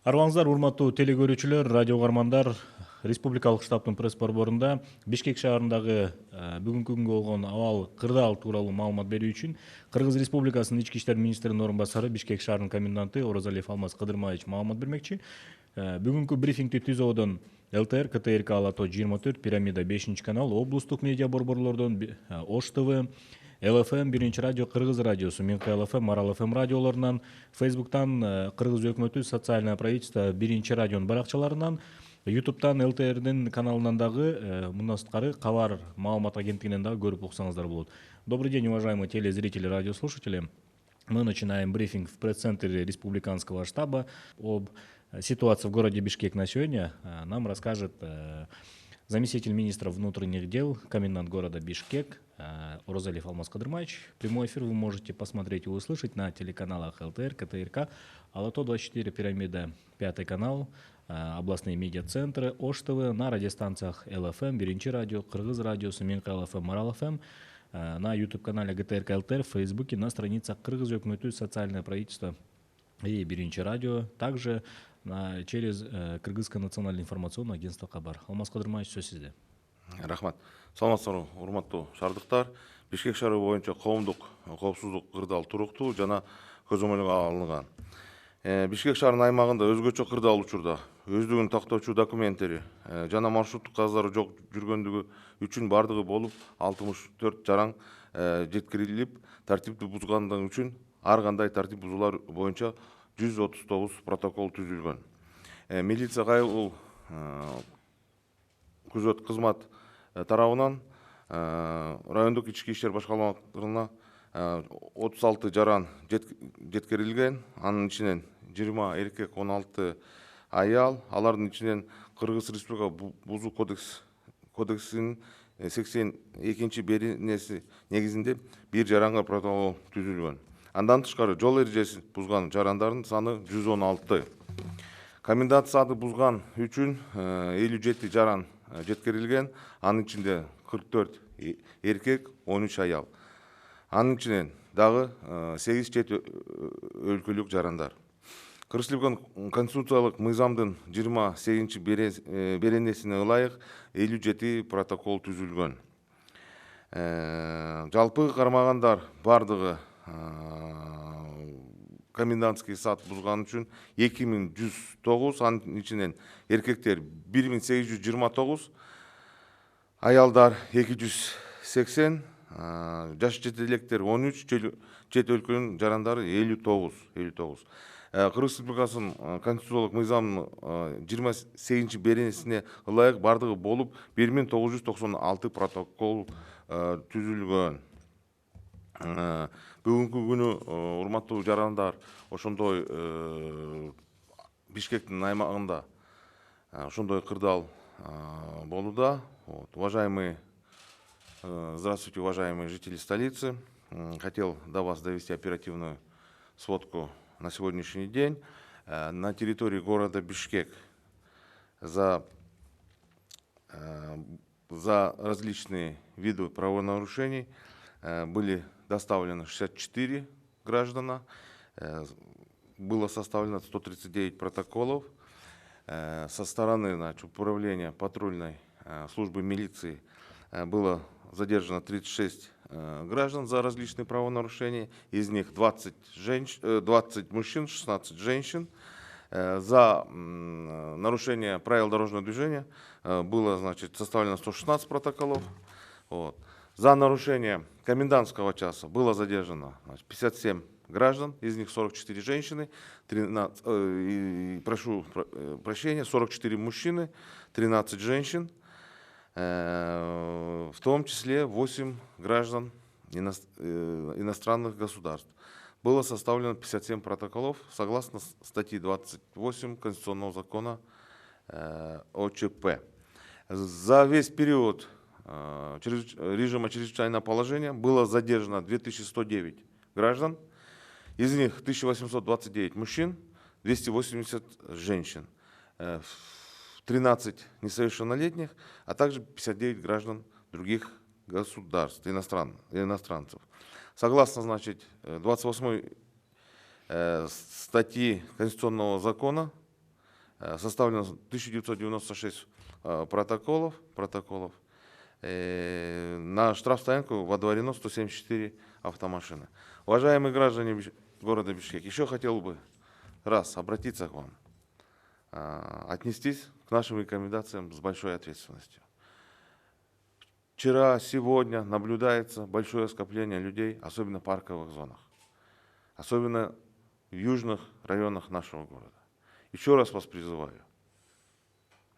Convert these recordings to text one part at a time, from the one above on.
Арбаңыздар, урматтуу телекөрүүчүлөр, радио угармандар. Республикалык штабтын пресс борборунда Бишкек шаарындагы бүгүнкү күнгө болгон абал кырдаал тууралуу маалымат берүү үчүн Кыргыз Республикасынын ички иштер министринин орун басары, Бишкек шаарынын коменданты Оразалиев Алмаз Кыдырмаевич маалымат бермекчи. Бүгүнкү брифингди ТИЗОдон ЛТР, КТРК Ала Тоо 24, Пирамида 5 канал, облустук медиа борборлордон Ош ТВ, ЛФМ, Биринчи радио, Кыргыз радиосу, Минка ЛФМ, Марал ФМ радиолорунан, Фейсбуктан, Кыргыз өкмөтү, Социальное правительство, Биринчи радионун баракчаларынан, ютубтан ЛТРдин каналынан дагы мындан сырткары кабар маалымат агенттигинен дагы көрүп уксаңыздар болот. Добрый день, уважаемые телезрители, радиослушатели. Мы начинаем брифинг в пресс-центре республиканского штаба об ситуации в городе Бишкек на сегодня. Нам расскажет заместитель министра внутренних дел, комендант города Бишкек Оразалиев Алмаз Кыдырмаевич. Прямой эфир вы можете посмотреть и услышать на телеканалах ЛТР, КТРК, Ала Тоо 24, Пирамида 5 канал, областные медиацентры, Ош ТВ, на радиостанциях ЛФМ, Биринчи радио, Кыргыз радиосу, Минка ЛФМ, Марал ФМ, на YouTube-канале ГТРК ЛТР, в Фейсбуке, на страницах Кыргыз өкмөтү, Социальное правительство и Биринчи радио, также через Кыргызское национальное информационное агентство Кабар. Алмаз Кыдырмаевич, сөз сизде. Рахмат. Саламатсыздарбы, урматтуу шаардыктар. Бишкек шаары боюнча коомдук коопсуздук кырдаал туруктуу жана көзөмөлгө алынган. Бишкек шаарынын аймагында өзгөчө кырдаал учурда өздүгүн тактоочу документтери жана маршруттук кагыздары жок жүргөндүгү үчүн бардыгы болуп 64 жаран жеткирилип, тартипти бузгандыгы үчүн ар кандай тартип бузуулар боюнча 139 протокол түзүлгөн. Милиция кайрылуу күзөт кызмат тарабынан райондук ички иштер башкармаларына 36 жаран жеткирилген. Анын ичинен 20 эркек, 16 аял. Алардын ичинен Кыргыз Республика бузуу кодексинин 82 беренеси негизинде бир жаранга протокол түзүлгөн. Андан тышкары жол эрежесин бузган жарандардын саны 116. Комендант сааты бузган үчүн 57 жаран жеткирилген. Анын ичинде 44 эркек, 13 аял. Анын ичинен дагы 8 чет өлкөлүк жарандар. Кыргыз Республиканын конституциялык мыйзамдын 28 беренесине ылайык 57 протокол түзүлгөн. Жалпы кармагандар бардыгы комендантский саат бузган үчүн 2109, анын ичинен эркектер 1829, аялдар 280, жаш жетелектер 13, чет өлкөнүн жарандары 59. Кыргыз Республикасынын конституциялык мыйзамынын 28 беренесине ылайык бардыгы болуп 1996 протокол түзүлгөн. Бүгүнкү күнү урматтуу жарандар, ошондой Бишкектин аймагында ошондой кырдаал болууда. Здравствуйте, уважаемые жители столицы. Хотел до вас довести оперативную сводку на сегодняшний день. На территории города Бишкек за различные виды правонарушений были доставлено 64 граждана, было составлено 139 протоколов. Со стороны управления патрульной службы милиции было задержано 36 граждан за различные правонарушения, из них 20 мужчин, 16 женщин. За нарушение правил дорожного движения было составлено 116 протоколов. За нарушение комендантского часа было задержано 57 граждан, из них 44 женщины, 44 мужчины, 13 женщин, в том числе 8 граждан иностранных государств. Было составлено 57 протоколов согласно статьи 28 Конституционного закона ОЧП. За весь период режима чрезвычайного положения было задержано 2109 граждан, из них 1829 мужчин, 280 женщин, 13 несовершеннолетних, а также 59 граждан других государств, иностранцев. Согласно, 28 статьи Конституционного закона составлено 1996 протоколов. На штрафстоянку водворено 174 автомашины. Уважаемые граждане города Бишкек, еще хотел бы обратиться к вам, отнестись к нашим рекомендациям с большой ответственностью. Вчера, сегодня наблюдается большое скопление людей, особенно в парковых зонах, особенно в южных районах нашего города. Еще раз вас призываю,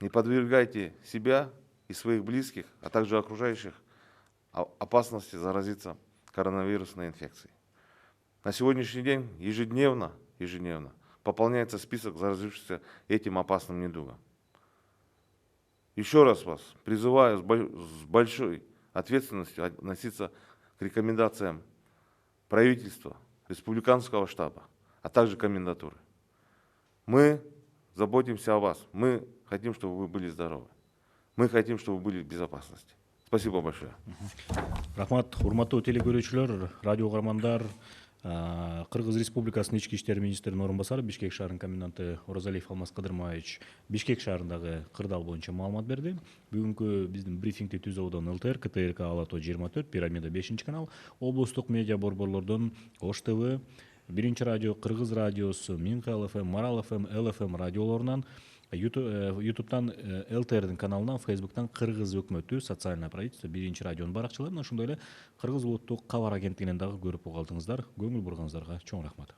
не подвергайте себя и своих близких, а также окружающих опасности заразиться коронавирусной инфекцией. На сегодняшний день ежедневно пополняется список заразившихся этим опасным недугом. Еще раз вас призываю с большой ответственностью относиться к рекомендациям правительства, республиканского штаба, а также комендатуры. Мы заботимся о вас, мы хотим, чтобы вы были здоровы, мы хотим, чтобы вы были в безопасности. Спасибо большое. Рахмат, урматтуу телекөрүүчүлөр, радио угармандар. Кыргыз Республикасынын ички иштер министринин орун басары, Бишкек шаарынын коменданты Оразалиев Алмаз Кадырмаевич Бишкек шаарындагы кырдаал боюнча маалымат берди. Бүгүнкү биздин брифингди түзүүдөн ЛТР, КТРК Ала-Тоо 24, Пирамида 5-канал, облустук медиа борборлордон Ош ТВ, Биринчи радио, Кыргыз радиосу, Минкал ФМ, Марал ФМ, ЛФМ радиолорунан, ютубтан ЛТРдин каналынан, Фейсбуктан Кыргыз өкмөтү, социальное правительство, Биринчи радионун баракчаларынан, ошондой эле Кыргыз улуттук кабар агенттигинен дагы көрүп уга алдыңыздар. Көңүл бурганыңыздарга чоң рахмат.